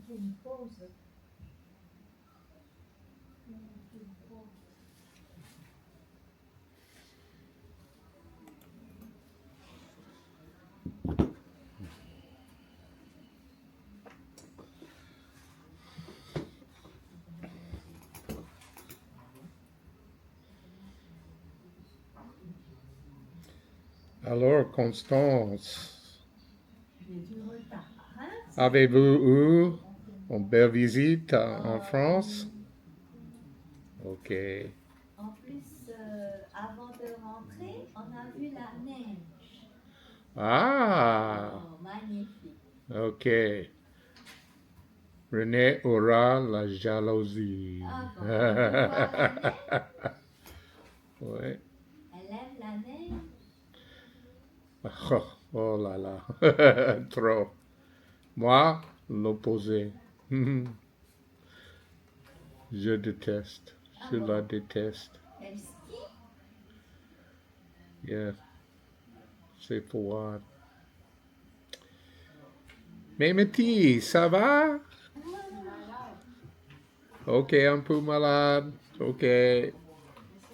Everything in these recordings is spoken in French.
une pause. Alors, Constance, J'ai du retard, hein? avez-vous eu une belle visite en France? Oui. Ok. En plus, avant de rentrer, on a vu la neige. Ah, Oh, magnifique. ok. René aura la jalousie. Ah bon, elle veut voir la neige? Ouais. Elle aime la neige? Oh, oh là là, trop. Moi, l'opposé. Je déteste. Ah Je la bon, déteste. elle skie? Yeah, c'est froid. Mais Métis, ça va? Ok, un peu malade. Ok. Mais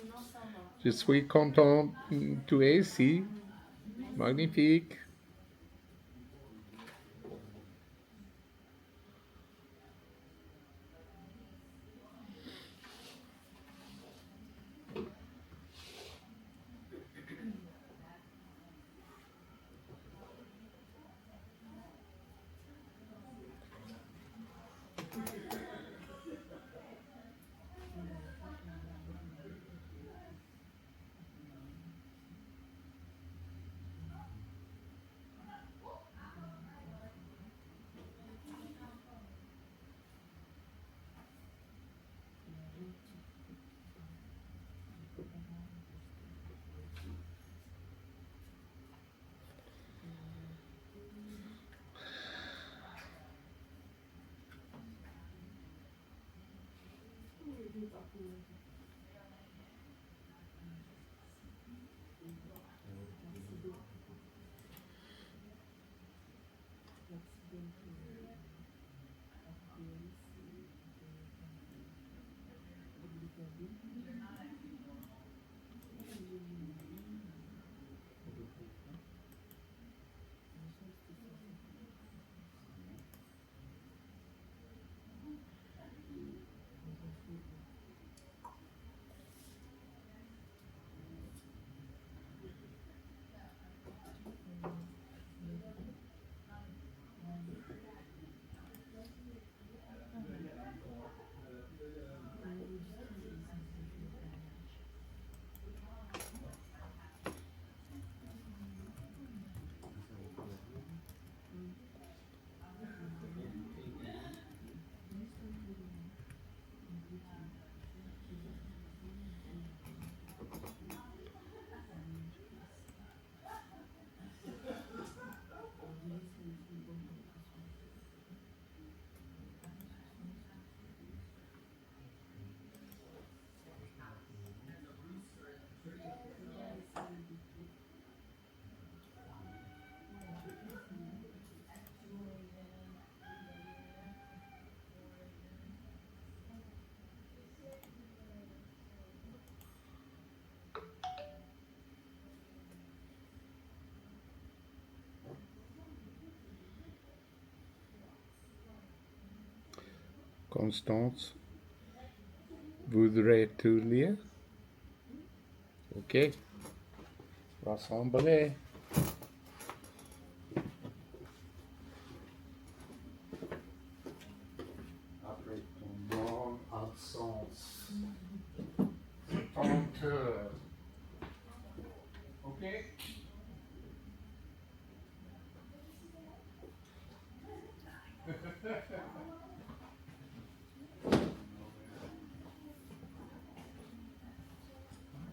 sinon, ça va. Je suis content. Tu es ici. Merci. Magnifique. Constance, voudrais-tu lire? Ok. Rassembler. Après ton longue absence. 30 heures. Ok.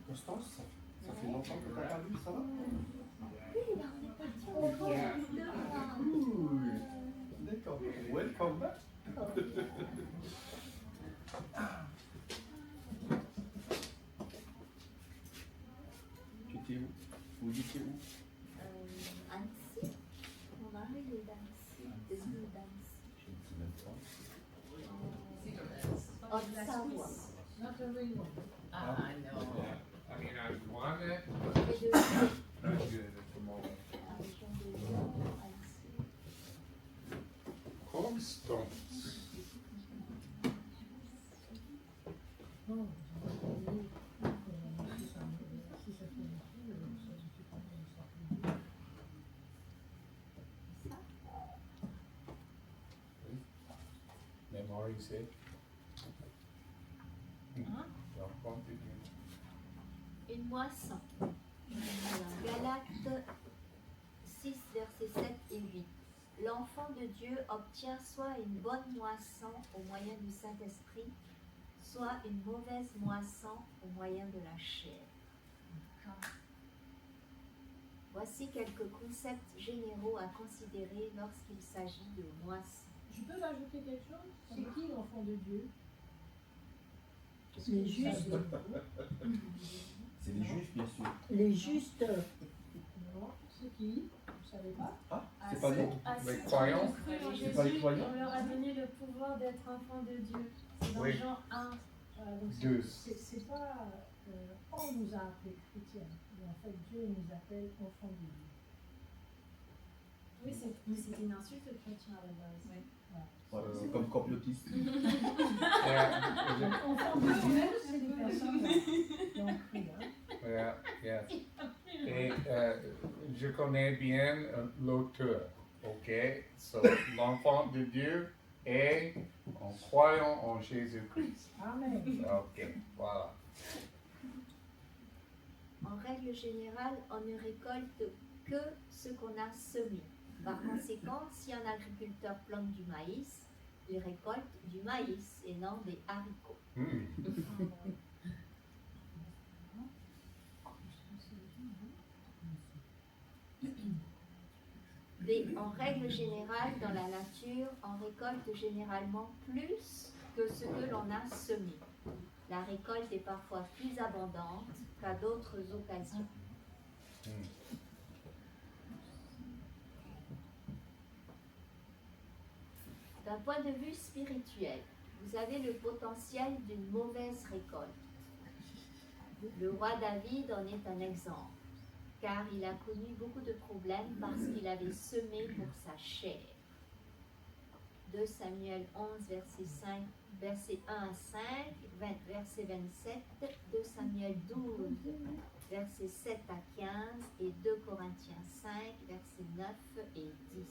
Constance, ça fait longtemps que tu n'as pas vu, ça va? Oui, bah, on est parti en vacances tous les deux, là. Cool. D'accord. Welcome back. Tu étais où? Vous étiez où? Annecy. Mon mari est d'Annecy, des îles d'Annecy. Je ne sais même Haute-Savoie. Not a real one. I know. I mean, I want it, Près de not good at the moment. la région de Lyon, Annecy. Constance. Oh, si ça fait Memory c'est. Hein? L'enfant de Dieu. Une moisson. Alors, Galates 6, versets 7 et 8. L'enfant de Dieu obtient soit une bonne moisson au moyen du Saint-Esprit, soit une mauvaise moisson au moyen de la chair. Voici quelques concepts généraux à considérer lorsqu'il s'agit de moisson. Je peux rajouter quelque chose? C'est qui l'enfant de Dieu? Les justes. C'est les juifs, bien sûr. Les justes. Non, c'est qui? Vous savez pas? Ah, c'est pas nous. Les croyants. C'est pas les croyants? On leur a donné le pouvoir d'être enfants de Dieu. C'est dans Oui. Jean 1. Donc Deux. c'est pas on nous a appelés chrétiens, mais en fait Dieu nous appelle enfants de Dieu. Oui, mais c'était une insulte chrétien à la base. Oui. Ouais, c'est comme complotiste. Yeah, Donc enfants de Dieu, c'est des personnes qui ont cru. Hein. yeah. Et je connais bien l'auteur, ok? So, l'enfant de Dieu est en croyant en Jésus-Christ. Amen. Ok, voilà. En règle générale, on ne récolte que ce qu'on a semé. Par conséquent, si un agriculteur plante du maïs, il récolte du maïs et non des haricots. Mais en règle générale, dans la nature, on récolte généralement plus que ce que l'on a semé. La récolte est parfois plus abondante qu'à d'autres occasions. D'un point de vue spirituel, vous avez le potentiel d'une mauvaise récolte. Le roi David en est un exemple, car il a connu beaucoup de problèmes parce qu'il avait semé pour sa chair. 2 Samuel 11, verset 1 à 5, verset 27, 2 Samuel 12, verset 7 à 15 et 2 Corinthiens 5, versets 9 et 10.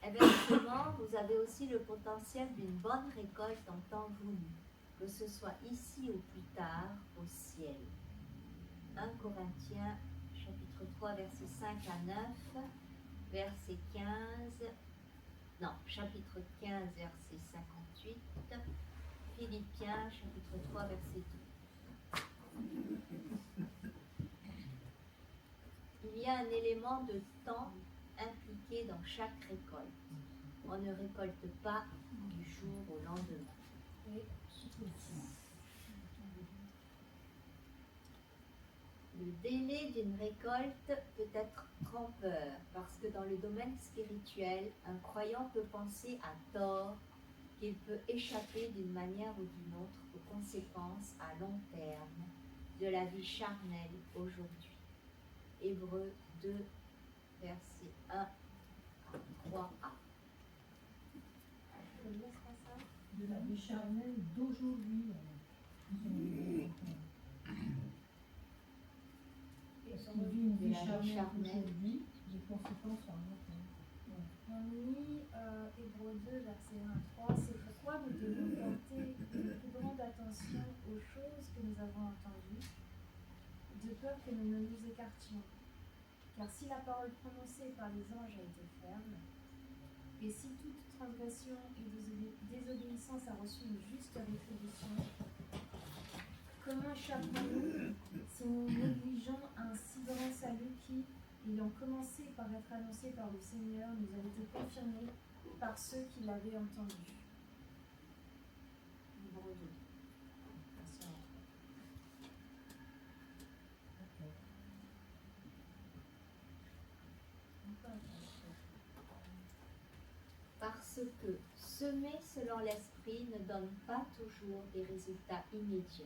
Inversement, vous avez aussi le potentiel d'une bonne récolte en temps voulu, que ce soit ici ou plus tard au ciel. 1 Corinthiens chapitre 3 verset 5 à 9, verset 15, non, chapitre 15 verset 58, Philippiens chapitre 3 verset 2. Il y a un élément de temps impliqué dans chaque récolte. On ne récolte pas du jour au lendemain. Le délai d'une récolte peut être trompeur parce que dans le domaine spirituel, un croyant peut penser à tort qu'il peut échapper d'une manière ou d'une autre aux conséquences à long terme de la vie charnelle aujourd'hui. Hébreux 2, verset 1 à 3a. De la vie charnelle d'aujourd'hui. Parce qu'il vit une vie charnelle d'aujourd'hui, des conséquences en long terme. On lit Hébreux 2, verset 1 à 3. C'est pourquoi nous devons porter une plus grande attention aux choses que nous avons entendues, de peur que nous ne nous écartions. Car si la parole prononcée par les anges a été ferme, et si toute transgression et désobéissance a reçu une juste rétribution, comment échapperons-nous si nous négligeons un si grand salut qui, ayant commencé par être annoncé par le Seigneur, nous a été confirmé par ceux qui l'avaient entendu? Hébreux 2, verset 1. parce que semer selon l'esprit ne donne pas toujours des résultats immédiats.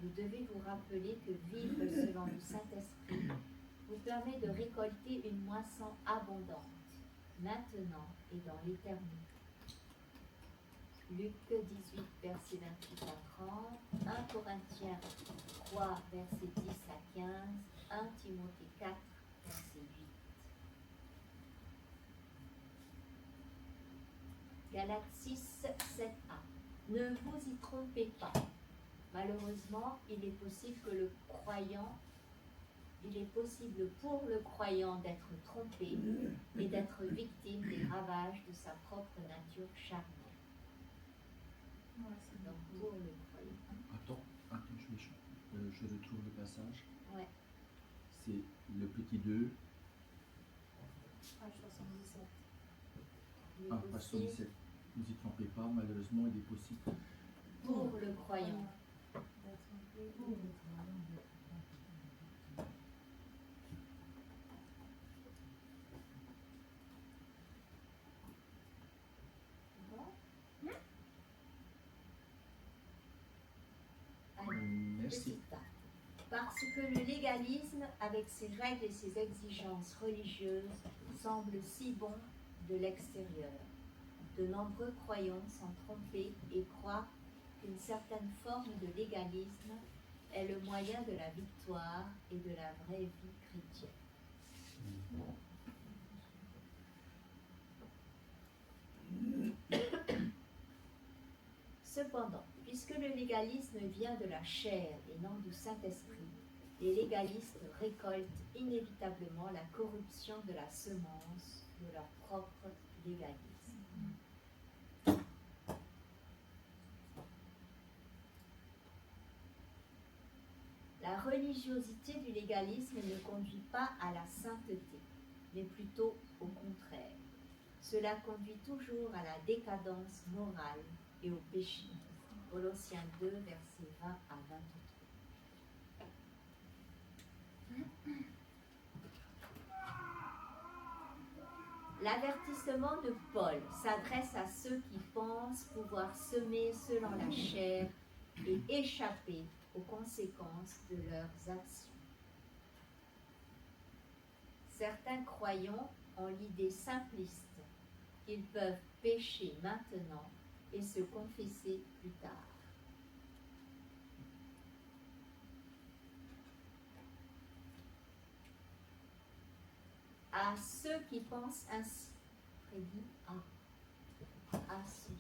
Vous devez vous rappeler que vivre selon le Saint-Esprit vous permet de récolter une moisson abondante, maintenant et dans l'éternité. Luc 18, versets 28 à 30, 1 Corinthiens 3, versets 10 à 15, 1 Timothée 4, verset 8. Galates 6, 7a. Ne vous y trompez pas. Malheureusement, il est possible pour le croyant d'être trompé et d'être victime des ravages de sa propre nature charnelle. Ouais, c'est Donc bon. pour le croyant. Attends, je m'échappe. Je retrouve le passage. Ouais. C'est le petit 2. Page 77. Il est Ah, page possible 77. Ne vous y trompez pas, malheureusement, il est possible. pour le croyant. D'être un peu. Pour le croyant d'être Merci. Résultat. Parce que le légalisme, avec ses règles et ses exigences religieuses, semble si bon de l'extérieur. De nombreux croyants sont trompés et croient qu'une certaine forme de légalisme est le moyen de la victoire et de la vraie vie chrétienne. Cependant, puisque le légalisme vient de la chair et non du Saint-Esprit, les légalistes récoltent inévitablement la corruption de la semence de leur propre légalisme. La religiosité du légalisme ne conduit pas à la sainteté, mais plutôt au contraire. Cela conduit toujours à la décadence morale et au péché. Colossiens 2, versets 20 à 23. L'avertissement de Paul s'adresse à ceux qui pensent pouvoir semer selon la chair et échapper aux conséquences de leurs actions. Certains croyants ont l'idée simpliste qu'ils peuvent pécher maintenant et se confesser plus tard. À ceux qui pensent ainsi, prédit à ceux.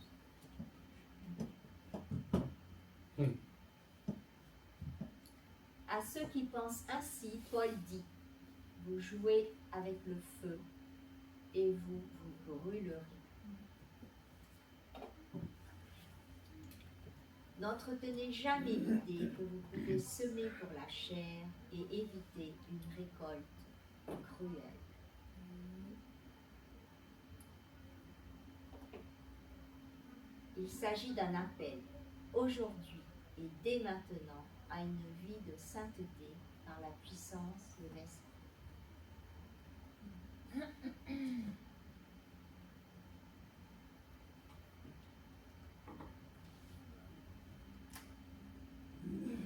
À ceux qui pensent ainsi, Paul dit, vous jouez avec le feu et vous vous brûlerez. N'entretenez jamais l'idée que vous pouvez semer pour la chair et éviter une récolte cruelle. Il s'agit d'un appel, aujourd'hui et dès maintenant, à une vie de sainteté par la puissance de l'Esprit.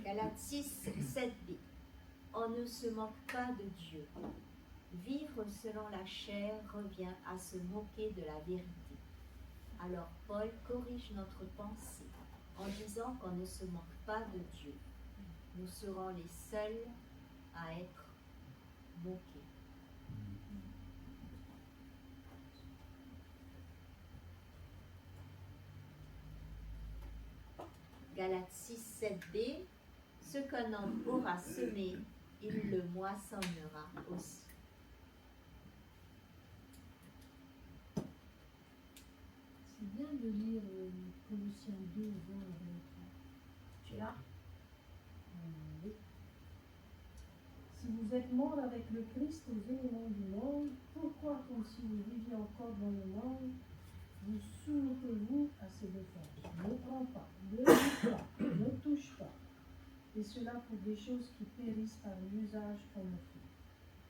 Galates 6, 7b. On ne se moque pas de Dieu. Vivre selon la chair revient à se moquer de la vérité. Alors Paul corrige notre pensée en disant qu'on ne se moque pas de Dieu. Nous serons les seuls à être moqués. Galates 6, 7b. Ce qu'un homme aura semé, il le moissonnera aussi. C'est bien de lire Colossiens 2, 20 à 23. Tu l'as? Oui. Si vous êtes mort avec le Christ aux éléments du monde, pourquoi, comme si vous viviez encore dans le monde, vous soumettez-vous à ses défenses? Ne prends pas, ne lis pas, ne touche pas. Et cela pour des choses qui périssent par l'usage qu'on en fait.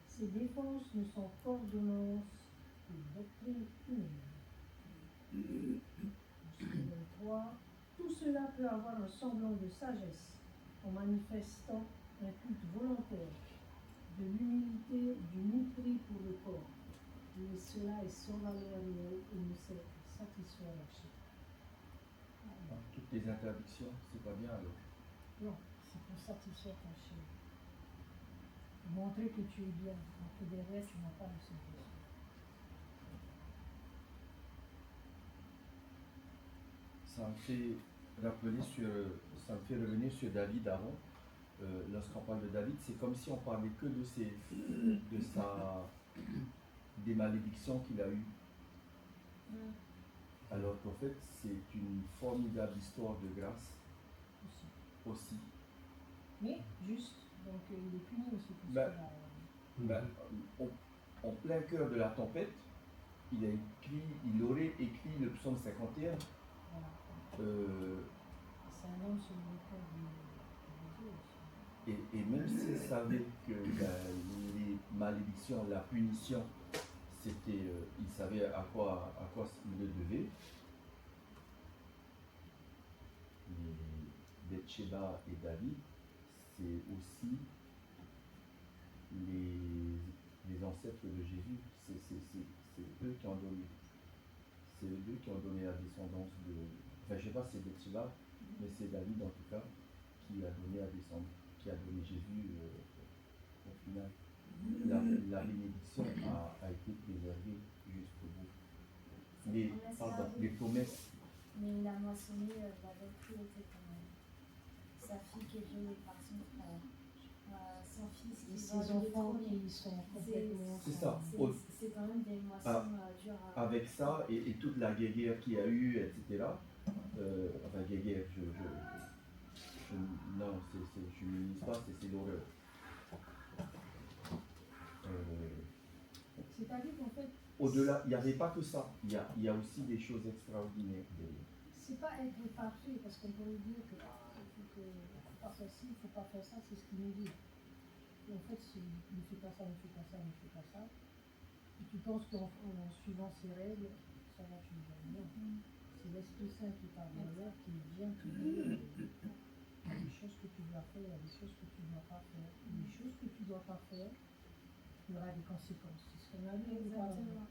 Ces défenses ne sont qu'ordonnances de doctrine humaine. Verset 23. Tout cela peut avoir un semblant de sagesse en manifestant un culte volontaire, de l'humilité, du mépris pour le corps. Mais cela est sans valeur réelle et ne sait satisfaire la chair. Toutes les interdictions, c'est pas bien alors. Non, c'est pour satisfaire ta chair. Montrer que tu es bien, alors que derrière tu n'as pas le Saint-Esprit. Ça me fait ça me fait revenir sur David avant. Lorsqu'on parle de David, c'est comme si on parlait que des malédictions qu'il a eues. Alors qu'en fait, c'est une formidable histoire de grâce aussi. Mais juste, donc il est puni aussi pour Ben, ce qu'il a. En plein cœur de la tempête, il aurait écrit le psaume 51. Voilà. Euh, C'est un homme sur le cœur de Dieu aussi. et même s'il savait que les malédictions, la punition, c'était, il savait à quoi il le devait. Mais Bathsheba et David, c'est aussi les ancêtres de Jésus. C'est eux qui ont donné. C'est eux qui ont donné la descendance de. Enfin, je ne sais pas si c'est Bathsheba, mais c'est David en tout cas qui a donné qui a donné Jésus au final. La bénédiction a été préservée jusqu'au bout. Les promesses. Mais il a moissonné avec cruauté quand même. Sa fille qui est violée par son frère. Son fils qui Et va ses au enfants détrôner. qui sont complètement. C'est ça. C'est quand même des moissons dures à. Avec ça et toute la guéguerre qu'il y a eu, etc. Enfin, guéguerre, non, je ne minimise pas, c'est l'horreur. C'est-à-dire qu'en fait. Au-delà, il n'y avait pas que ça. Il y a aussi des choses extraordinaires. C'est pas être parfait, parce qu'on pourrait dire que faut pas faire ci, il ne faut pas faire ça, c'est ce qu'il nous dit. Et en fait, ne fais pas ça, ne fais pas ça, ne fais pas ça. Et tu penses qu'en suivant ces règles, ça va, tu vas bien. C'est l'Esprit Saint qui parle derrière, qui vient te dire des choses que tu dois faire, des choses que tu ne dois pas faire. Des choses que tu ne dois pas faire, il y aura des conséquences. C'est ce qu'on a vu. Exactement.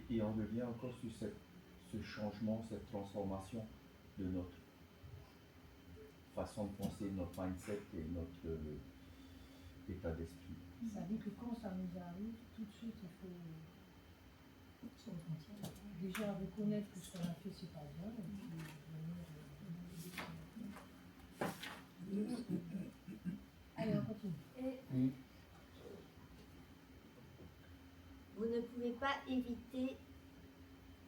Et on revient encore sur ce changement, cette transformation de notre façon de penser, notre mindset et notre état d'esprit. Ça dit que quand ça nous arrive, tout de suite, il faut déjà reconnaître que ce qu'on a fait, c'est pas bien, et puis venir. Allez, on continue. Et vous ne pouvez pas éviter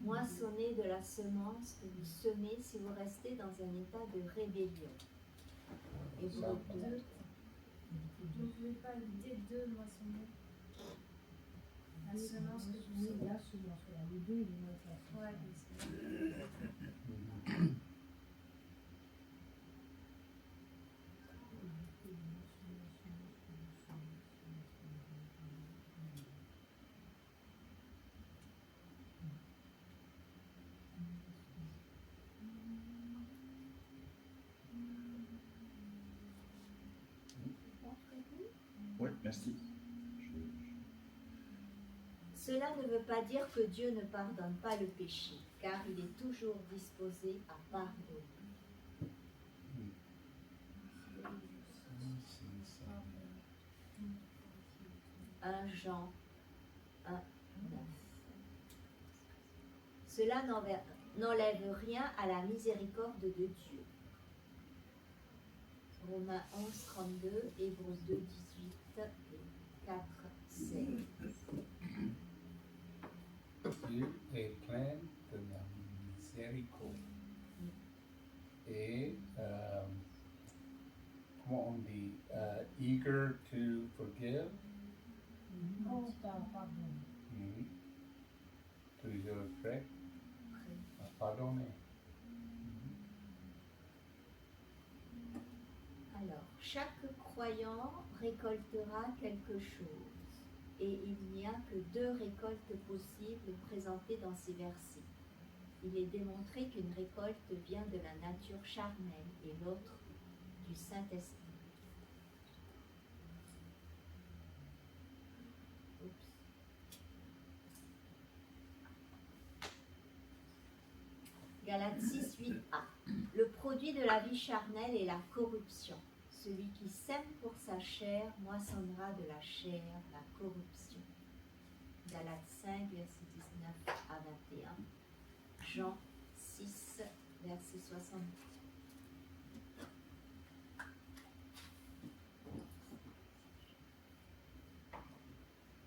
moissonner de la semence que vous semez si vous restez dans un état de rébellion. Et vous Vous ne pouvez pas éviter de moissonner la semence que vous semez. La semence, voilà, les deux, ils mettent la semence. Ouais, c'est Oui, merci. Cela ne veut pas dire que Dieu ne pardonne pas le péché, car il est toujours disposé à pardonner. 1 Jean 1, 9. Cela n'enlève rien à la miséricorde de Dieu. Romains 11, 32, Hébreux 2, 18 et 4, 16. Dieu est plein de la miséricorde. Et, comment on dit, eager to forgive, Prompt à pardonner. toujours prêt à pardonner. Alors, chaque croyant récoltera quelque chose, et il n'y a que 2 récoltes possibles présentées dans ces versets. il est démontré qu'une récolte vient de la nature charnelle et l'autre du Saint-Esprit. Oups. Galates 6, 8a. Le produit de la vie charnelle est la corruption. Celui qui sème pour sa chair moissonnera de la chair la corruption. Galates 5, versets 19 à 21. Jean 6, verset 60.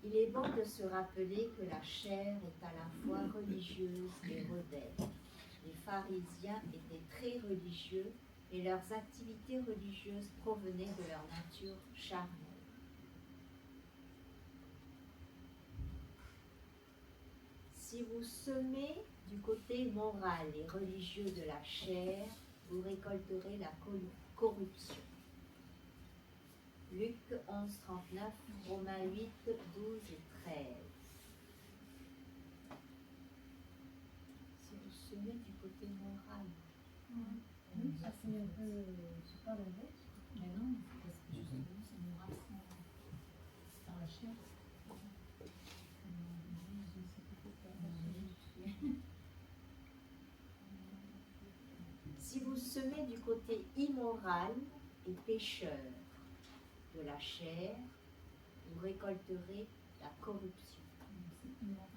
Il est bon de se rappeler que la chair est à la fois religieuse et rebelle. Les pharisiens étaient très religieux et leurs activités religieuses provenaient de leur nature charnelle. Si vous semez du côté moral et religieux de la chair, vous récolterez la corruption. Luc 11, 39, Romains 8, 12 et 13. Si vous semez du côté moral. Oui, ça fait un peu. C'est pas l'inverse. Mais non, parce que justement, c'est moral dans la chair. Si vous semez du côté immoral et pécheur de la chair, vous récolterez la corruption. C'est immoral.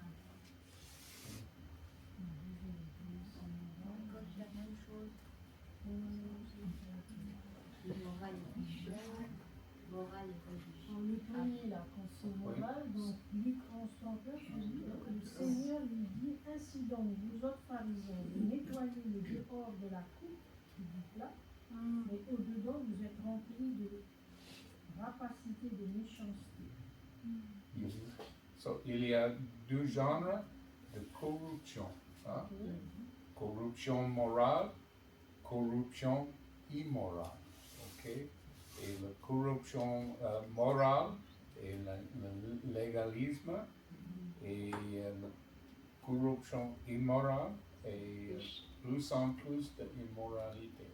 On récolte la même chose. Immoral et pécheur, moral et religieux. On le premier là, quand c'est moral, donc Luc 11, 39, le Seigneur lui dit, ainsi donc, vous autres pharisiens, vous nettoyez le dehors de la coupe et du plat, mais au-dedans, vous êtes remplis de rapacité, de méchanceté. So, il y a deux genres de corruption. Hein? Corruption morale, corruption immorale. Okay? Et la corruption morale et le légalisme et la corruption immorale et plus en plus d'immoralité.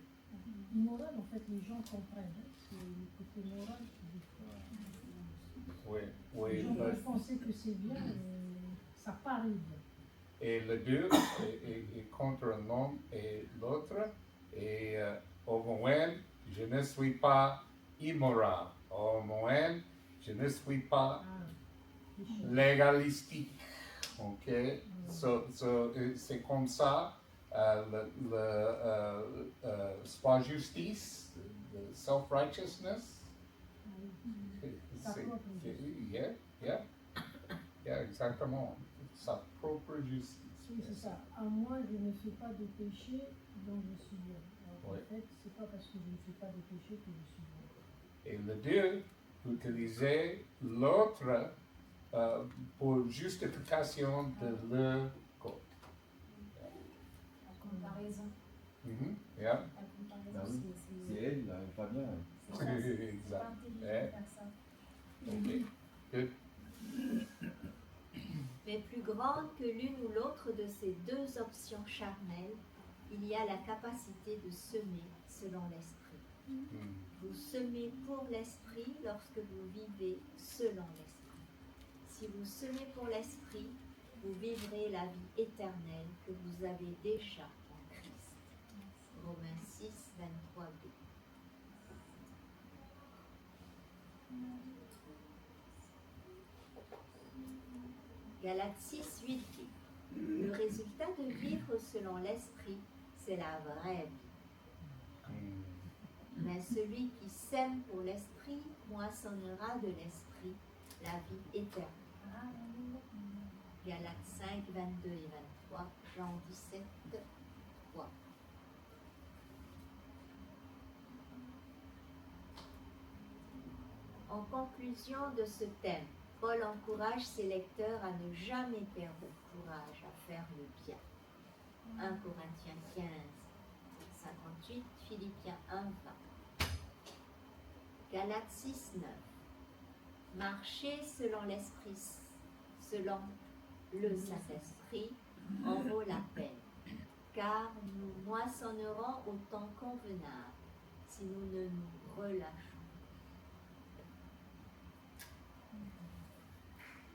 Immoral, en fait, les gens comprennent. Hein, c'est le côté moral qui, des fois, Oui, les oui. gens peuvent penser que c'est bien, mais ça paraît bien. Et le deux est contre l'un et l'autre. Et au moins, je ne suis pas immoral. Au moins, je ne suis pas légalistique. Ok? C'est comme ça. C'est pas justice, le self-righteousness. Yeah, exactement. Sa propre justice. Oui, c'est ça. À moi, je ne fais pas de péché, donc je suis bien. Alors, Oui. en fait, c'est pas parce que je ne fais pas de péché que je suis bien. Et le deux, utiliser l'autre pour justification de leur code. La comparaison. Yeah. La comparaison, Ben oui, c'est elle, là, elle va bien. c'est pas Exact. intelligent de Eh. faire ça. Okay. Good. Mais plus grande que l'une ou l'autre de ces deux options charnelles, il y a la capacité de semer selon l'esprit. Mm. Vous semez pour l'esprit lorsque vous vivez selon l'esprit. Si vous semez pour l'esprit, vous vivrez la vie éternelle que vous avez déjà en Christ. Romains 6, 23, 2. Galates 6, 8, 8. Le résultat de vivre selon l'esprit, c'est la vraie vie. Mm. Mais celui qui sème pour l'esprit moissonnera de l'esprit la vie éternelle. Galates 5, 22 et 23, Jean 17, 3. En conclusion de ce thème, Paul encourage ses lecteurs à ne jamais perdre courage à faire le bien. 1 Corinthiens 15, 58, Philippiens 1, 20. Galates 6, 9. Marcher selon l'esprit, selon le Saint-Esprit, en vaut la peine. car nous moissonnerons au temps convenable si nous ne nous relâchons.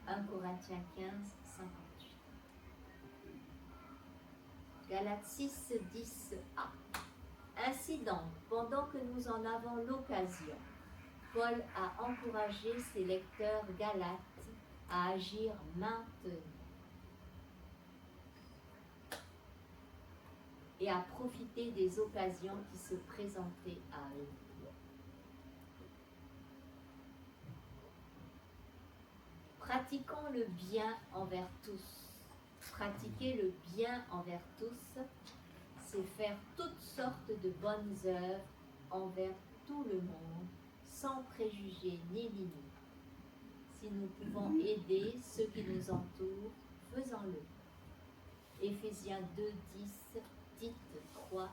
1 Corinthiens 15, 58. Galates 6, 10a. Ainsi donc, pendant que nous en avons l'occasion, Paul a encouragé ses lecteurs galates à agir maintenant et à profiter des occasions qui se présentaient à eux. Pratiquons le bien envers tous. Pratiquer le bien envers tous, c'est faire toutes sortes de bonnes œuvres envers tout le monde, sans préjugés ni limites. Si nous pouvons aider ceux qui nous entourent, faisons-le. Éphésiens 2, 10, Tite 3,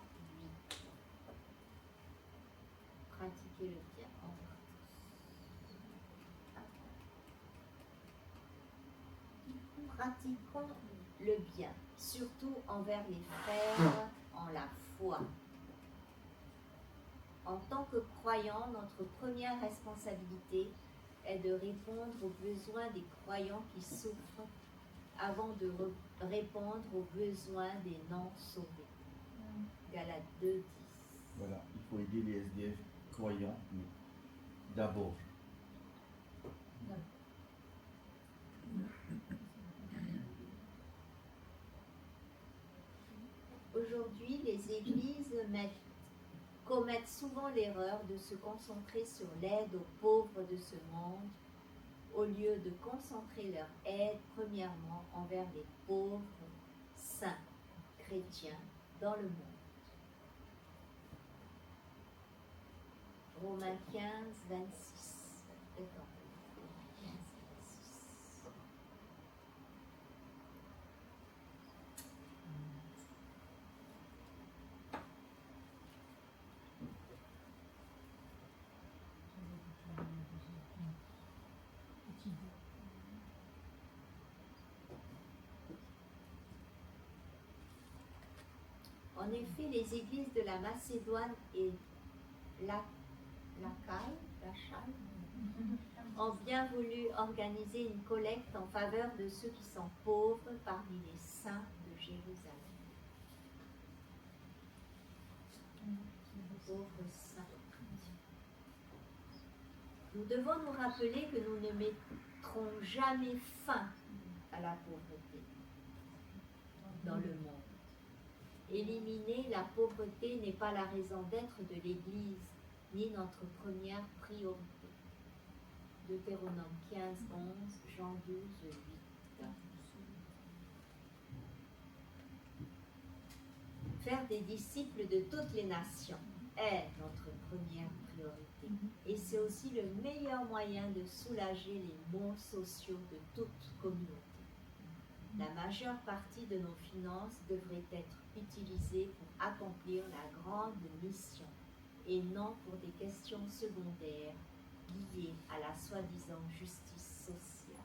8. Pratiquer le bien envers tous. Pratiquons le bien, surtout envers les frères en la foi. En tant que croyants, notre première responsabilité est de répondre aux besoins des croyants qui souffrent avant de répondre aux besoins des non-sauvés. Galates 2, 10. Voilà, il faut aider les SDF croyants, mais d'abord. Aujourd'hui, les églises commettent souvent l'erreur de se concentrer sur l'aide aux pauvres de ce monde, au lieu de concentrer leur aide premièrement envers les pauvres saints chrétiens dans le monde. Romains 15, 26. D'accord. 15, 26. En effet, les églises de la Macédoine et l'Achaïe ont bien voulu organiser une collecte en faveur de ceux qui sont pauvres parmi les saints de Jérusalem. Pauvres saints. Nous devons nous rappeler que nous ne mettrons jamais fin à la pauvreté dans le monde. Éliminer la pauvreté n'est pas la raison d'être de l'Église, ni notre première priorité. Deutéronome 15, 11, Jean 12, 8. Faire des disciples de toutes les nations est notre première priorité. Et c'est aussi le meilleur moyen de soulager les maux sociaux de toute communauté. La majeure partie de nos finances devrait être utilisée pour accomplir la grande mission et non pour des questions secondaires liées à la soi-disant justice sociale.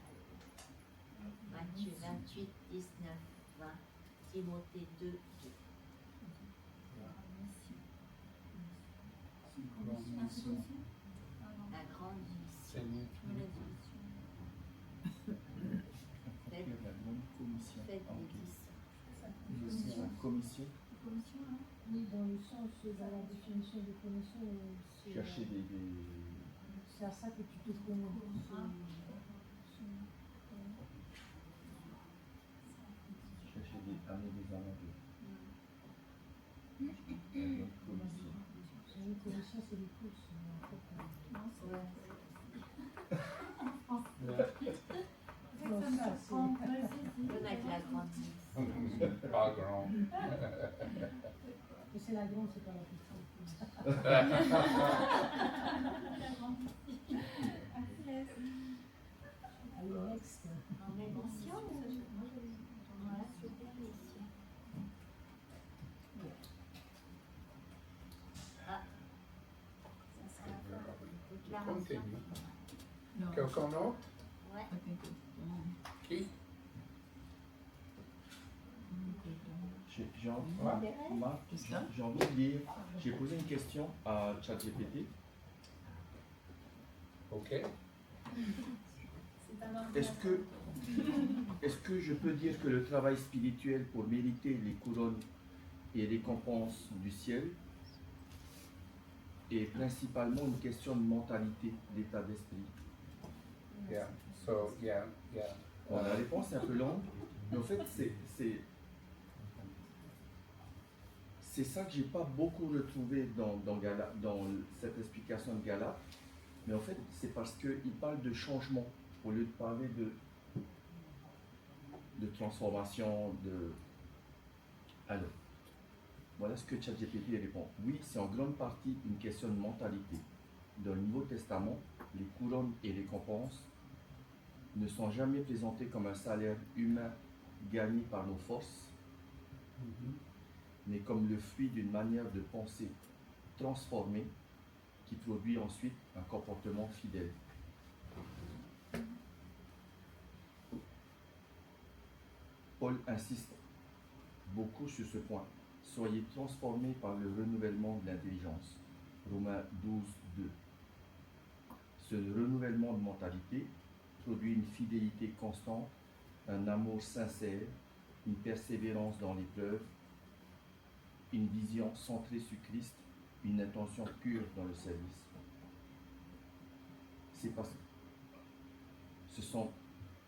Matthieu 28, 19, 20, Timothée 2, 2. La grande mission. C'est mieux. Faites La grande commission. des Ah, ok. disciples. C'est la commission. Oui, dans le sens, dans la définition de commission, Chercher des... c'est à ça que tu te connais. Chercher des... amener des âmes à Dieu. La grande commission. Une commission, c'est des courses. Mais en fait, non, ça, c'est... On a que la grande mission. Pas grand. Mais c'est la grande, c'est pas la petite. Allez, next. On est mission ou voilà, super mission. Ah, ça sera la déclaration. Continue. Quelqu'un d'autre? Ouais. Qui? J'ai envie, Intérêt. Marc, j'ai envie de dire, j'ai posé une question à ChatGPT. Ok. C'est un Est-ce que je peux dire que le travail spirituel pour mériter les couronnes et récompenses du ciel est principalement une question de mentalité, d'état d'esprit? Yeah. So yeah. Bon, la réponse est un peu longue, mais en fait, c'est ça que j'ai pas beaucoup retrouvé dans cette explication de Galate. Mais en fait, c'est parce qu'il parle de changement au lieu de parler de transformation. Alors, voilà ce que ChatGPT répond. Oui, c'est en grande partie une question de mentalité. Dans le Nouveau Testament, les couronnes et récompenses ne sont jamais présentées comme un salaire humain gagné par nos forces, mais comme le fruit d'une manière de penser transformée qui produit ensuite un comportement fidèle. Paul insiste beaucoup sur ce point. Soyez transformés par le renouvellement de l'intelligence. Romains 12, 2. Ce renouvellement de mentalité produit une fidélité constante, un amour sincère, une persévérance dans l'épreuve, une vision centrée sur Christ, une intention pure dans le service. C'est parce que ce sont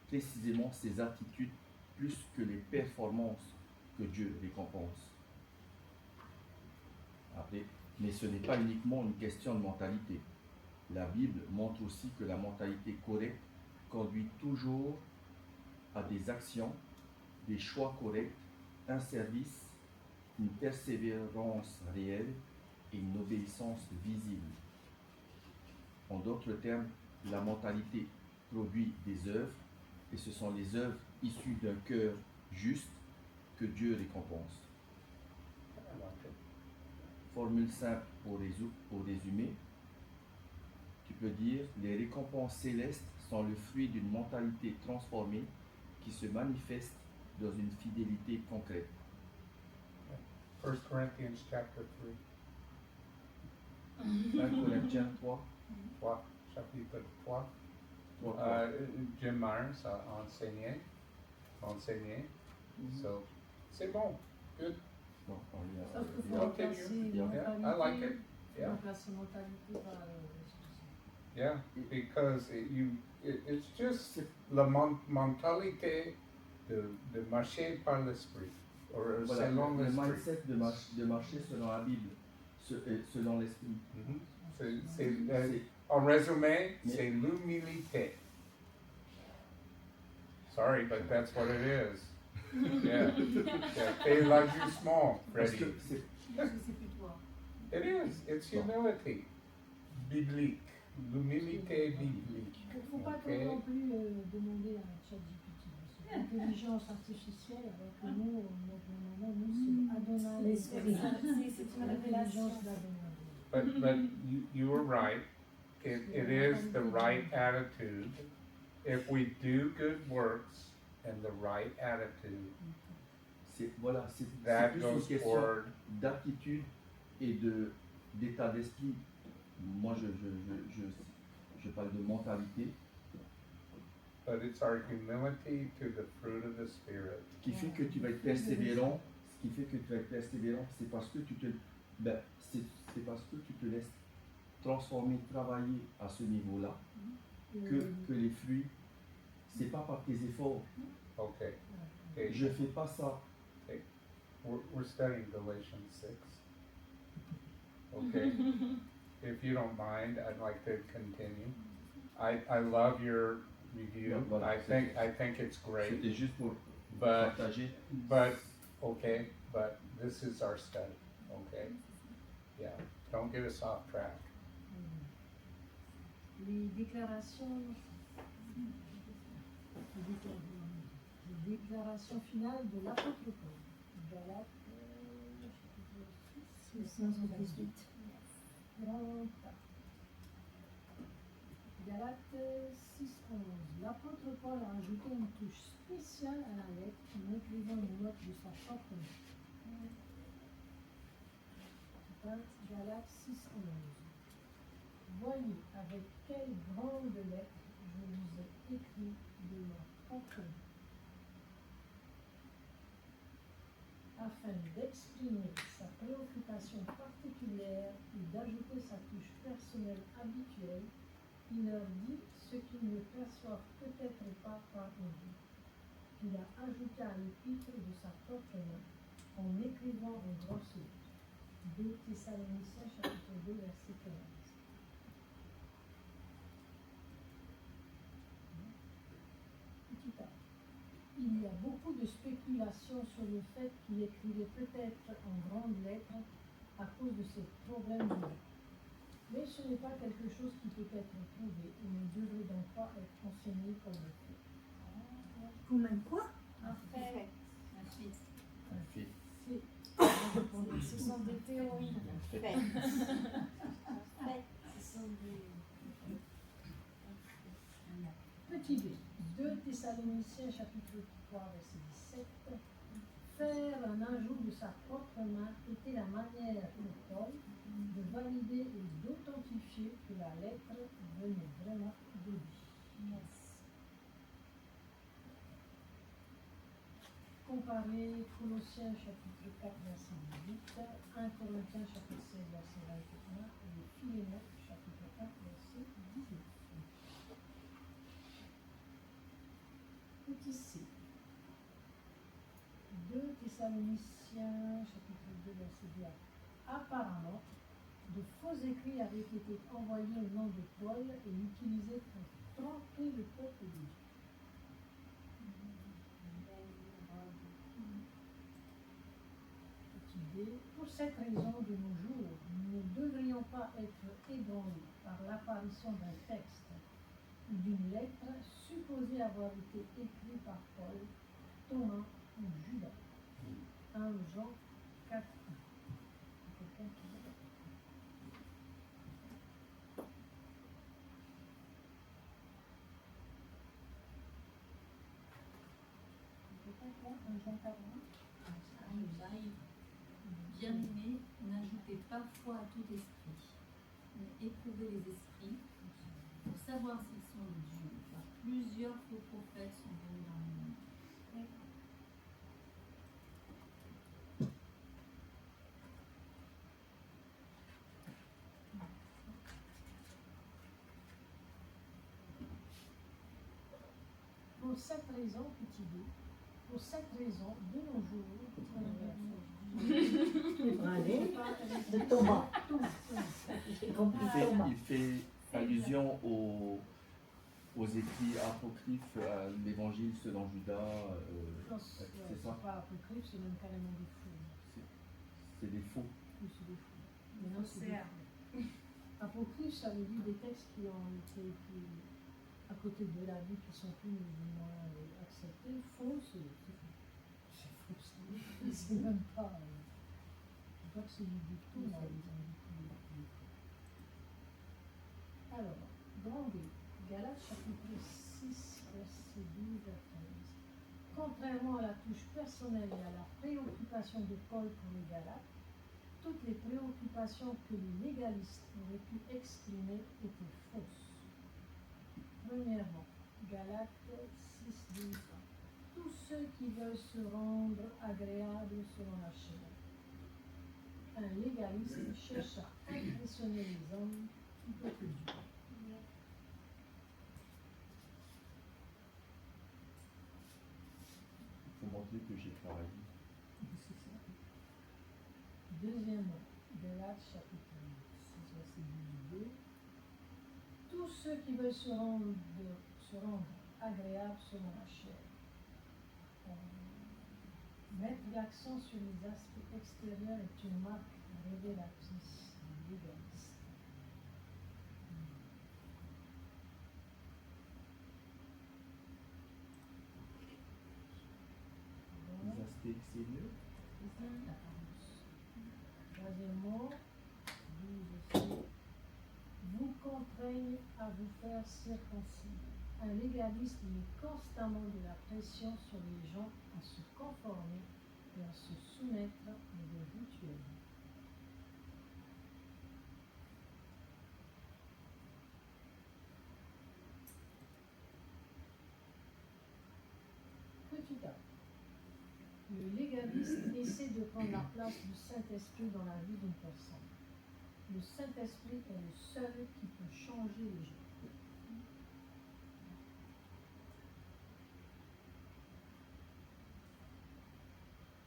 précisément ces attitudes plus que les performances que Dieu récompense. Après, mais ce n'est pas uniquement une question de mentalité. La Bible montre aussi que la mentalité correcte conduit toujours à des actions, des choix corrects, un service, une persévérance réelle et une obéissance visible. En d'autres termes, la mentalité produit des œuvres et ce sont les œuvres issues d'un cœur juste que Dieu récompense. Formule simple pour résumer, tu peux dire les récompenses célestes sont le fruit d'une mentalité transformée qui se manifeste dans une fidélité concrète. 1 Corinthians chapter 1 Corinthiens 3, 3, chapitre 3. 3. Jim Myers a enseigné. So, c'est bon. Good. Bon, on lit Sauf qu'il faut un- remplacer Yeah, mentalité. I like it. Yeah. Remplacer mentalité par restitution. Yeah, because it's just la mentalité de marcher par l'esprit, or Voilà, selon le l'esprit. mindset de marcher selon la Bible, selon l'esprit. Mhm. C'est- En résumé, Mais- c'est l'humilité. Sorry, but that's what it is. Yeah. Fais l'ajustement, Parce que Freddy. c'est C'est plus toi. It is. It's humility. Biblique. L'humilité biblique. Il ne faut pas trop Okay. non plus demander à ChatGPT. L'intelligence artificielle, alors que nous, notre nom, c'est Adonai. l'esprit. C'est une révélation. L'intelligence d'Adonai. But you were right. It is the right attitude. If we do good works and the right attitude, voilà, c'est that plus une goes question toward. d'attitude et d'état d'esprit. Moi, je parle de mentalité But it's our humility to the fruit of the Spirit. qui fait que tu vas être persévérant. Ce qui fait que tu vas être persévérant, c'est parce que c'est parce que tu te laisses transformer, travailler à ce niveau-là, que les fruits, c'est pas par tes efforts. Okay. Okay. Je fais pas ça. We're studying Galatians 6. Okay. If you don't mind, I'd like to continue. I love your review. Voilà, I think it's great. C'était juste pour But partager. but this is our study. Okay. Yeah. Don't get us off track. Les déclarations finales de l'apôtre Paul. Galates, chapitre 6, 518. Galates 6, 11. L'apôtre Paul a ajouté une touche spéciale à la lettre en incluant une note de sa propre main. Galates 6:11. Voyez avec quelle grande lettre je vous ai écrit de ma propre main, afin d'exprimer sa préoccupation particulière et d'ajouter sa touche personnelle habituelle. Il leur dit ce qu'ils ne perçoivent peut-être pas par eux. Il a ajouté à l'épître de sa propre main en écrivant en grosse lettre. 2 Thessaloniciens chapitre 2 verset 15. Petit A. Il y a beaucoup de spéculations sur le fait qu'il écrivait peut-être en grandes lettres à cause de ses problèmes de vue. Mais ce n'est pas quelque chose qui peut être prouvé et ne devrait donc pas être enseigné comme le fait. Comme un quoi? Un fait. Ensuite, Un fait. Ce sont des théories. Un fait. Ce sont des... Petit b. 2 Thessaloniciens chapitre 3 verset 17. Faire un ajout de sa propre main était la manière pour Paul de valider et d'authentifier que la lettre venait vraiment de lui. Yes. Comparez Colossiens chapitre 4 verset 18, 1 Corinthiens chapitre 16 verset 21 et Philémon chapitre 4 verset 19. Petit c. 2 Thessaloniciens chapitre 2 verset 2. Apparemment, de faux écrits avaient été envoyés au nom de Paul et utilisés pour tromper le peuple de Dieu. Petit b. Pour cette raison, de nos jours, nous ne devrions pas être ébranlés par l'apparition d'un texte ou d'une lettre supposée avoir été écrite par Paul, Thomas ou Judas. 1 Jean 4. Quelqu'un qui veut? Quelqu'un qui a 1 Jean 4. Bien-aimés, n'ajoutez pas foi à tout esprit, mais éprouvez les esprits pour savoir s'ils sont de Dieu. Car plusieurs faux prophètes sont venus dans le monde. Pour cette raison, petit b, pour cette raison, de nos jours, Ébranlé de Thomas. J'ai compris Thomas. Il fait allusion aux écrits apocryphes, à l'évangile selon Judas. C'est ça? Pas apocryphe, c'est même carrément des faux. C'est des faux. Oui, c'est des faux. Maintenant, c'est des faux. Apocryphe, ça veut dire des textes qui ont été écrits à côté de la Bible, qui sont plus ou moins acceptés. Faux, c'est faux. C'est faux, c'est même pas. Je crois que c'est du dicton, là, ils ont dit que c'est faux. Alors, grand B, Galates chapitre 6, verset 12 à 15. Contrairement à la touche personnelle et à la préoccupation de Paul pour les Galates, toutes les préoccupations que les légalistes auraient pu exprimer étaient fausses. Premièrement, Galates 6, 12. Tous ceux qui veulent se rendre agréables selon la chair. Un légaliste cherche à impressionner les hommes plutôt que Dieu. Il faut montrer que j'ai travaillé. C'est ça. Deuxièmement, Galates chapitre 6, verset 12. Tous ceux qui veulent se rendre agréables selon la chair. Mettre l'accent sur les aspects extérieurs est une marque révélatrice du légalisme. Les aspects extérieurs. Troisièmement, vous contraignent à vous faire circoncire. Un légaliste met constamment de la pression sur les gens à se conformer et à se soumettre à des rituels. Petit A. Le légaliste essaie de prendre la place du Saint-Esprit dans la vie d'une personne. Le Saint-Esprit est le seul qui peut changer les gens.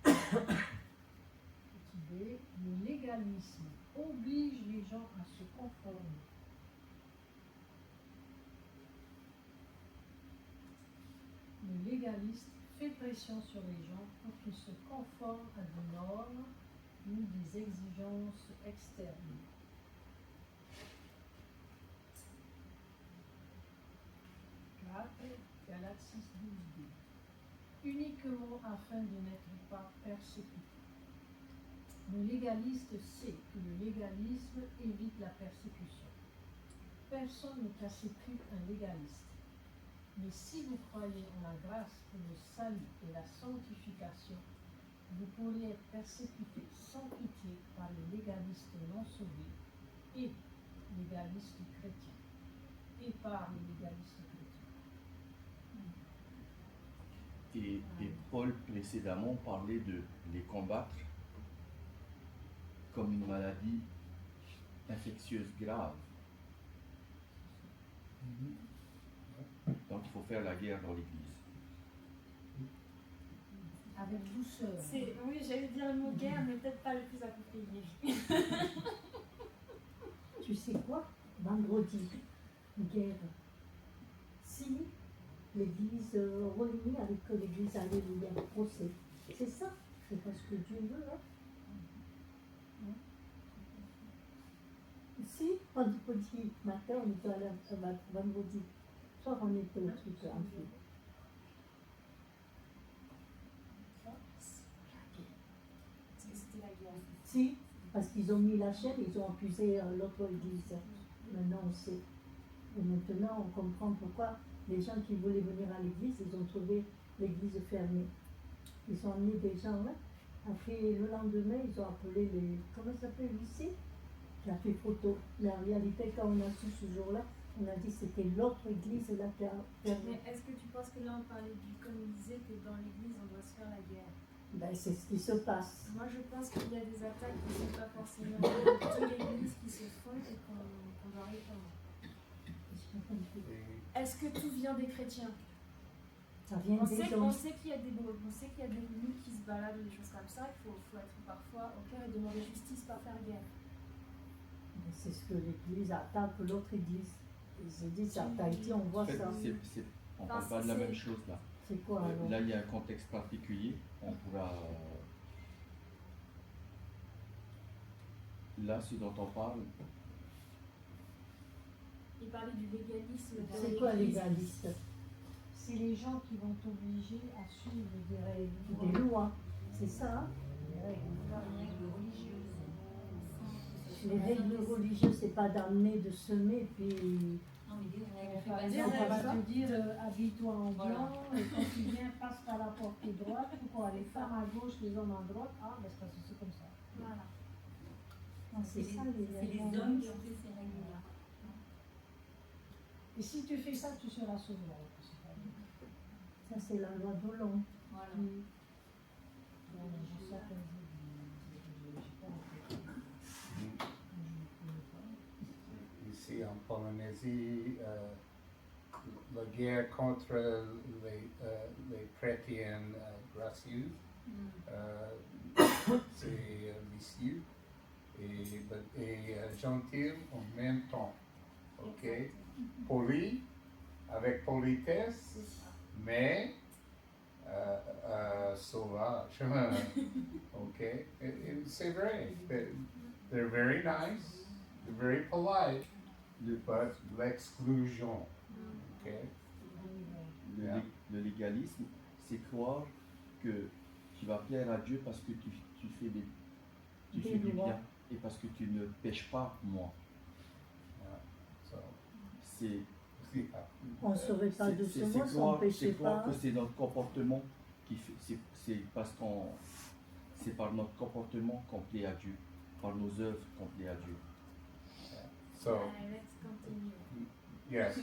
Petit B, le légalisme oblige les gens à se conformer. Le légaliste fait pression sur les gens pour qu'ils se conforment à des normes ou des exigences externes. Galates 6, 12b. Uniquement afin de n'être pas persécuté. Le légaliste sait que le légalisme évite la persécution. Personne ne persécute un légaliste. Mais si vous croyez en la grâce pour le salut et la sanctification, vous pourriez être persécuté sans pitié par les légalistes non sauvés et légalistes chrétiens. Et par les légalistes chrétiens. Et Paul précédemment parlait de les combattre comme une maladie infectieuse grave. Donc il faut faire la guerre dans l'Église. Avec douceur. Oui, j'allais dire le mot guerre, mais peut-être pas le plus approprié. Tu sais quoi? Vendredi, guerre. Si l'Église réunie avec l'Église Alléluia, procès. C'est ça, c'est pas ce que Dieu veut. Hein? Si, vendredi matin, on était à la vendredi soir, on était au truc en fait. C'était la guerre. Si, parce qu'ils ont mis la chaîne, ils ont accusé l'autre église. Maintenant on sait. Et maintenant on comprend pourquoi les gens qui voulaient venir à l'église, ils ont trouvé l'église fermée. Ils ont amené des gens là. Après le lendemain, ils ont appelé les. Comment ça s'appelle, lycée, qui a fait photo. Mais en réalité, quand on a su ce jour-là, on a dit que c'était l'autre église là qui a fermé. Mais est-ce que tu penses que là on parlait du, comme il disait, que dans l'église on doit se faire la guerre? Ben, c'est ce qui se passe. Moi je pense qu'il y a des attaques qui ne sont pas forcément de l'église qui se font et qu'on doit répondre. Est-ce que tout vient des chrétiens? Ça vient On des sait, gens. on sait qu'il y a des groupes, on sait qu'il y a des loups qui se baladent ou des choses comme ça. Il faut être parfois au cœur et demander justice, pas faire guerre. C'est ce que l'église attaque l'autre église. Ils disent à Tahiti, on voit En fait, ça. on ne parle pas de la même chose là. C'est quoi alors? Là, il y a un contexte particulier. On pourra. Là, ce dont on parle, Il parlait du légalisme. dans C'est quoi l'Église. légaliste? C'est les gens qui vont t'obliger à suivre des règles. Des lois, c'est ça, hein? Des règles. Les règles religieuses, c'est pas d'amener, de semer, puis Non, mais des règles. Par Des exemple, on règles. va te dire habille-toi en Voilà. blanc, et quand tu viens, passe par la porte droite, pourquoi les femmes à gauche, les hommes à droite, ah ben c'est parce que c'est comme ça. Voilà. ah, c'est ça les C'est les règles. hommes qui ont fait ces règles-là. Et si tu fais ça, tu seras sauvé. Alors, c'est pas bien. Ça, c'est la loi d'Hollande. Voilà. Bon, j'ai certaines idées, je sais pas, en fait. Je ne connais pas. Ici en Polynésie, la guerre contre les chrétiens gracieux, c'est vicieux et gentil en même temps. Ok? Poli, avec politesse, mais sauvage. Ok? C'est vrai. They're very nice, they're very polite, but l'exclusion. Ok? Yeah. le légalisme, c'est croire que tu vas plaire à Dieu parce que tu fais Des du lois. bien et parce que tu ne pêches pas moins. So, C'est On ne saurait pas de ce c'est mot, ça croire n'empêchait c'est croire pas. que c'est notre comportement qui fait. C'est parce qu'on c'est par notre comportement qu'on plaît à Dieu, par nos œuvres qu'on plaît à Dieu. So, Let's continue. yes,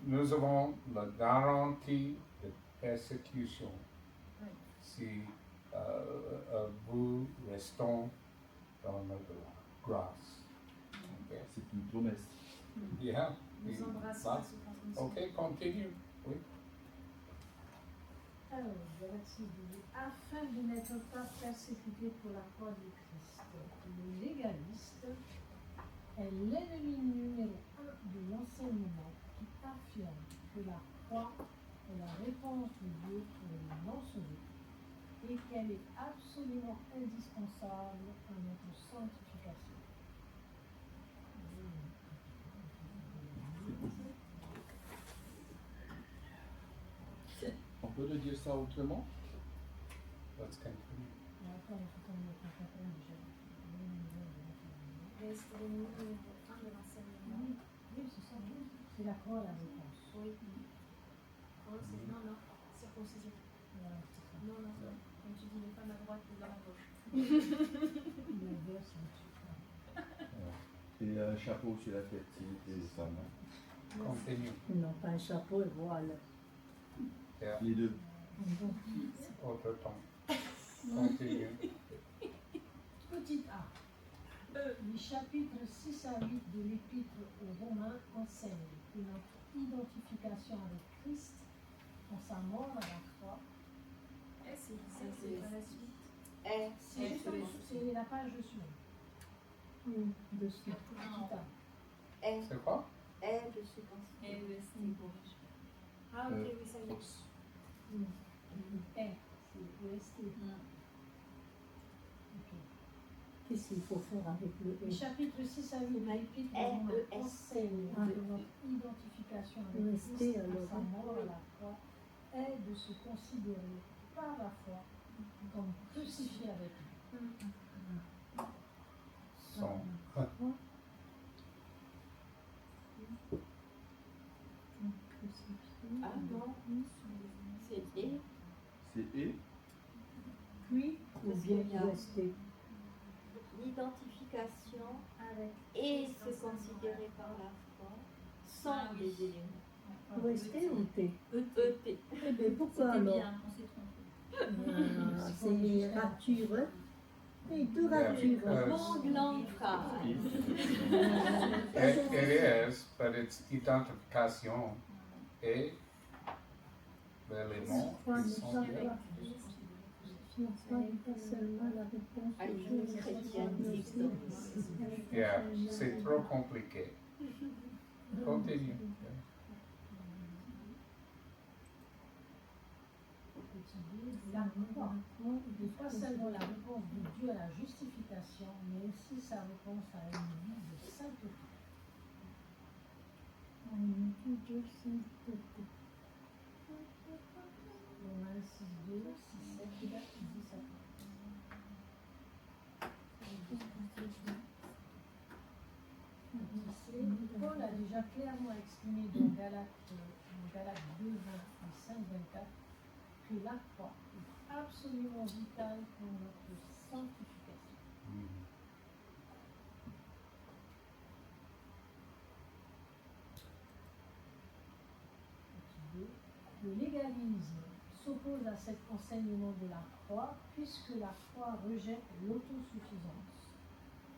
nous avons la garantie de persécution Oui. si vous restons dans la grâce. Okay. C'est une promesse. Yeah. Nous embrassons Ça. la souffrance comme ça. Ok, continue. Oui. Alors, verset 12. Afin de n'être pas persécuté pour la croix du Christ, le légaliste est l'ennemi numéro 1 de l'enseignement qui affirme que la croix est la réponse de Dieu pour les non-sauvés et qu'elle est absolument indispensable à notre sanctification. On peut le dire ça autrement? Let's continue. Attends, il faut qu'on me comprenne déjà. Reste l'ennemi numéro 1 de l'enseignement. Oui, c'est ça. C'est la croix la réponse. Oui. Oh, c'est non, non. Circoncision. Voilà, c'est ça. Non, non, non. Comme tu dis, les femmes à droite, les hommes à gauche. L'inverse, c'est un petit Et un chapeau sur la tête, c'est les femmes. Hein. Continue. Non, pas un chapeau et voilà. Yeah. Les deux. Autre temps. Continue. Petit a. Les chapitres 6 à 8 de l'Épître aux Romains enseignent que notre identification avec Christ, en sa mort à la croix, C'est à la suite. c'est juste c'est la page dessus. Oui, dessus. Petit a. C'est quoi? dessus pense. EST. Ah, ok, oui, ça y est. C'est EST. Ok. Qu'est-ce qu'il faut faire avec le Les E? chapitres 6 à 8 de l'Épître aux Romains enseignent que notre identification avec EST, Christ, en alors. sa mort à la croix, est de se considérer par la foi comme crucifié avec lui. Son. Ah non, c'est et. C'est et? Puis, Ou bien OST. L'identification Avec et se considérer par la foi sont Ah oui. des éléments. OST ou T? ET. Eh bien, pourquoi C'était alors? bien, on s'est trompé. C'est rature. Et tout rature. Longue, longue phrase. It is, but it's identification et l'élément qui sont bien. Pas seulement la réponse À aux l'Église choses chrétienne qui sont Yeah, c'est trop compliqué. Continue. la croix n'est pas seulement la réponse de Dieu à la justification, mais aussi sa réponse à une vie de sainteté. Romains 6, 2, 6, 7, 10 à 13. Paul a déjà clairement exprimé dans Galates 2, 20 et 5, 24 que la croix est absolument vitale pour notre sanctification. Le légalisme s'oppose à cet enseignement de la croix puisque la croix rejette l'autosuffisance,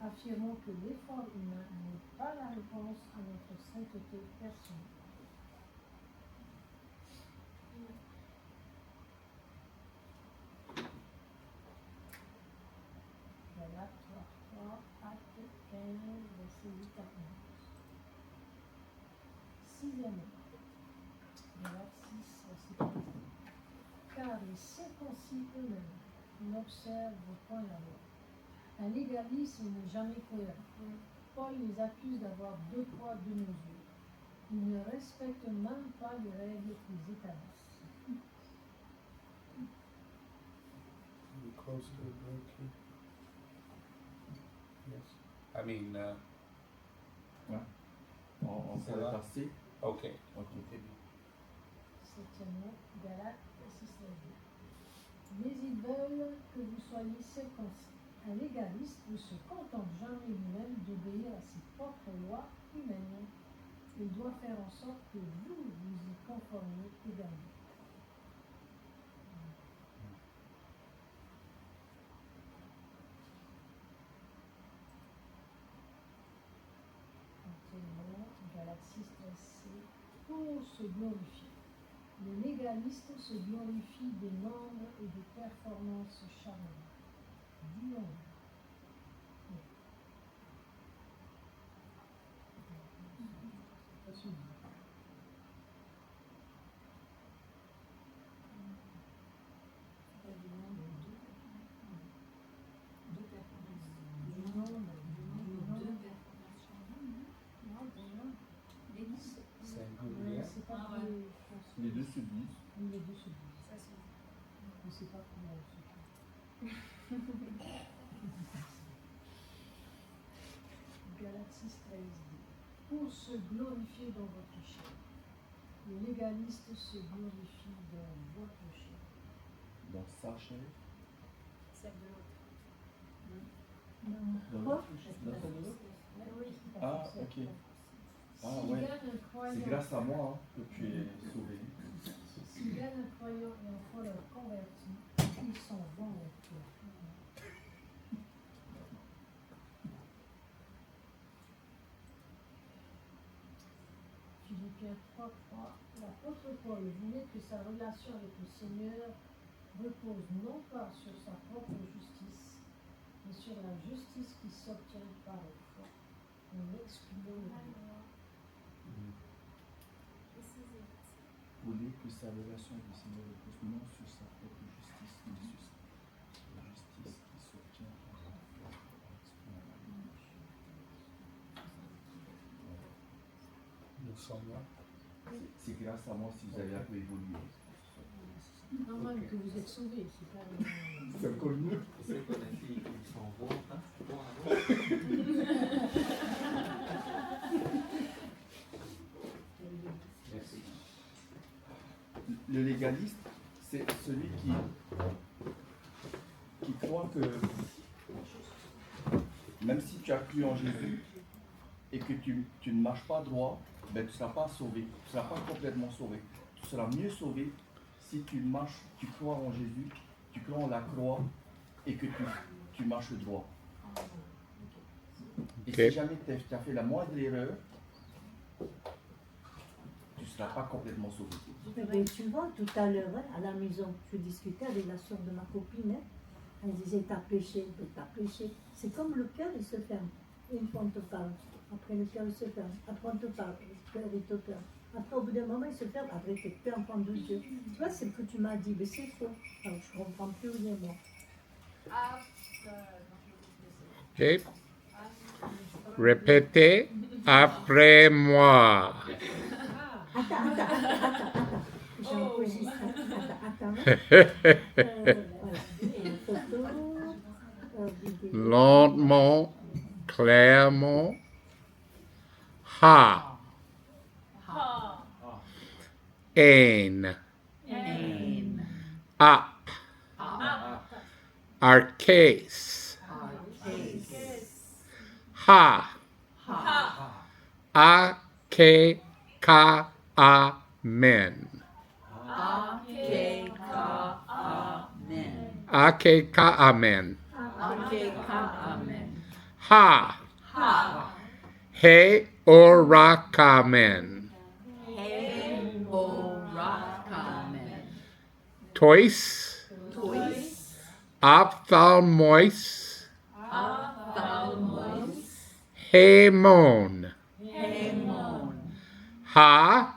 affirmant que l'effort humain n'est pas la réponse à notre sainteté personnelle. Galates 3, Acte 15, verset 8 à 11. Sixièmement, Galates 6, verset 15. Car les circoncis eux-mêmes n'observent point la loi. Un légalisme n'est jamais cohérent. Paul les accuse d'avoir deux poids, deux mesures. Ils ne respectent même pas les règles qu'ils établissent. Close to the break here. Yes. I mean, On Ça pourrait va? passer. okay. Ok. Continue. Septièmement, Galates 6, Mais ils veulent que vous soyez circoncis. Un légaliste ne se contente jamais lui-même d'obéir à ses propres lois humaines. Il doit faire en sorte que vous vous y conformiez également. Galatie 13c, pour se glorifier. Le légaliste se glorifie des nombres et des performances charnelles. Du nombre. Singulier. Les deux se disent. Les deux se disent. Ça suffit. Je ne sais pas comment on se fait. Galatie 13 dit, pour se glorifier dans votre chair. Le légaliste se glorifie dans votre chair. Dans sa chair. Celle de l'autre. Dans Quoi? Dans celle de l'autre. Oui. Ah, ok. Ah, S'il ouais. gagne un croyant, C'est grâce à moi hein, que tu es sauvé. s'il gagne un croyant et en fois leur converti, ils s'en vont avec toi. Philippiens 3:3, l'apôtre Paul voulait que sa relation avec le Seigneur repose non pas sur sa propre justice, mais sur la justice qui s'obtient par la foi, en excluant le mal. Voulez que sa relation avec le Seigneur repose non sur sa propre justice, mais sur la justice qui s'obtient par la foi. Nous sommes là. C'est grâce à moi si vous avez un peu évolué. Non, même que vous êtes sauvés, c'est pas C'est encore mieux. C'est qu'on a dit qu'ils s'en vont, hein? Merci. Le légaliste, c'est celui qui croit que même si tu as cru en Jésus et que tu ne marches pas droit, ben, tu ne seras pas sauvé, tu ne seras pas complètement sauvé. Tu seras mieux sauvé si tu marches, tu crois en Jésus, tu crois en la croix et que tu marches droit. Et si jamais tu as fait la moindre erreur, tu ne seras pas complètement sauvé. Mais tu vois, tout à l'heure, hein, à la maison, je discutais avec la soeur de ma copine. Hein, elle disait, t'as péché, mais t'as péché. C'est comme le cœur, il se ferme. Une fois, on te parle. Après, le cœur, il se ferme. Après, on te parle. Le cœur, il te ferme. Après, au bout d'un moment, il se ferme. Après, tu n'es plus enfant de Dieu. Tu vois, c'est ce que tu m'as dit, mais c'est faux. Alors, je ne comprends plus rien, moi. Ok. Répétez après moi. Attends. J'enregistre. Attends. Photo, vidéo. Lentement, clairement. Ha. Ain. Up. Arcase. Ha. Ake ka amen. Ake ka amen. Ha. He orakamen. Tois. Ophthalmois. Hemon. Ha.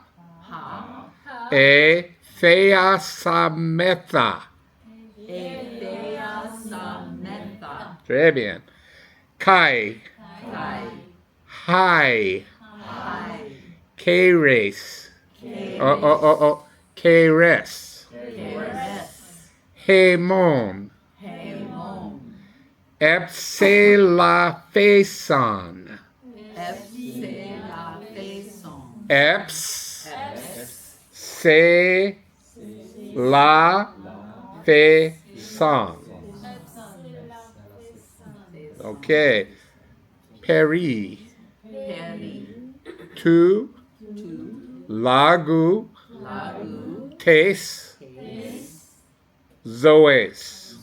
E theasametha. Très bien. Kai. Hi. Keres. Keres. Hemon. Epsilaphason. Eps. Se. La. Fe. Sans. OK. Peri. Tu. Lagu. Tes. Zoès.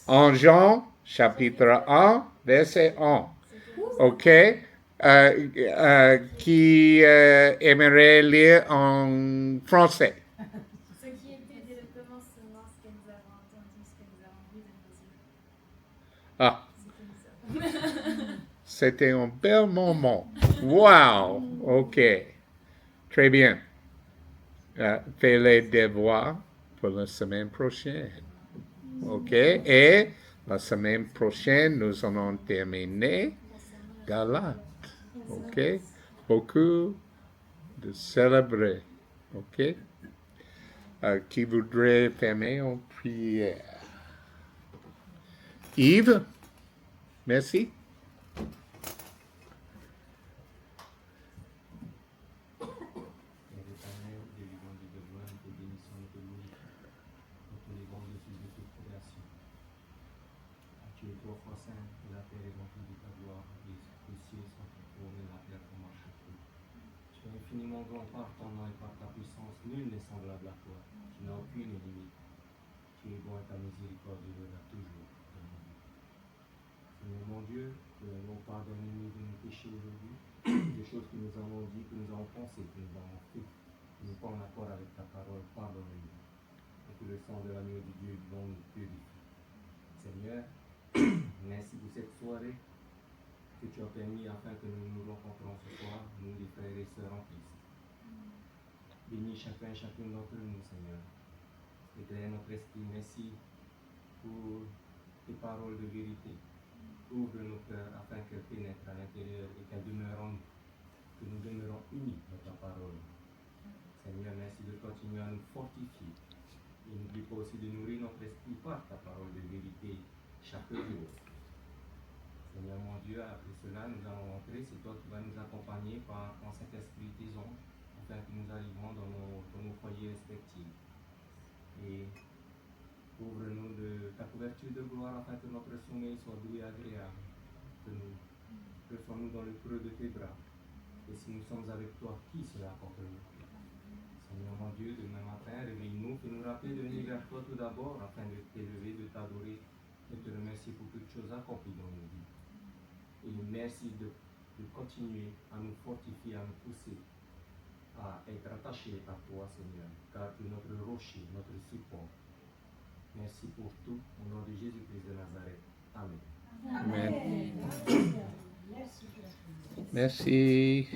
En Jean, chapitre 1, verset 1. OK? Qui aimerait lire en français? Ce qui était dès le commencement, ce que nous avons entendu, ce que nous avons vu de nos yeux. Ah, c'était un bel moment. Wow! OK. Très bien. Fais les devoirs pour la semaine prochaine. OK? Et la semaine prochaine, nous allons terminer Galates. OK? Beaucoup de célébrer. OK? Qui voudrait fermer en prière? Yves? Merci. Tu es trois fois saint, et la terre est remplie de ta gloire, et les cieux sont couronés, la terre comme un château. Tu es infiniment grand par ton nom et par ta puissance, nul n'est semblable à toi. Tu n'as aucune limite. Tu es bon et ta miséricorde demeurera toujours dans nos vies. Seigneur mon Dieu, non pardonne-nous de nos péchés aujourd'hui, des choses que nous avons dit, que nous avons pensé, que nous avons fait, qui ne sont pas en accord avec ta parole, pardonne-nous. Et que le sang de l'agneau de Dieu dont nous purifie. Seigneur, merci pour cette soirée que tu as permis afin que nous nous rencontrons ce soir, nous les frères et sœurs en Christ. Bénis chacun et chacune d'entre nous, Seigneur. Éclaire notre esprit. Merci pour tes paroles de vérité. Ouvre nos cœurs afin qu'elles pénètrent à l'intérieur et qu'elles demeurent en nous, que nous demeurons unis dans ta parole. Seigneur, merci de continuer à nous fortifier. Et n'oublie pas aussi de nourrir notre esprit par ta parole de vérité chaque jour. Seigneur mon Dieu, après cela, nous allons rentrer. C'est toi qui vas nous accompagner par ton Saint-Esprit, tes anges, afin que nous arrivions dans nos foyers respectifs. Et ouvre-nous de ta couverture de gloire afin que notre sommeil soit doux et agréable. Que sois-nous dans le creux de tes bras. Et si nous sommes avec toi, qui sera contre nous? Seigneur mon Dieu, demain matin, réveille-nous, fais-nous rappeler de venir vers toi tout d'abord afin de t'élever, de t'adorer et te remercier pour toutes choses accomplies dans nos vies. Et merci de continuer à nous fortifier, à nous pousser à être attachés à toi, Seigneur, car tu es notre rocher, notre support. Merci pour tout, au nom de Jésus-Christ de Nazareth. Amen. Amen. Merci.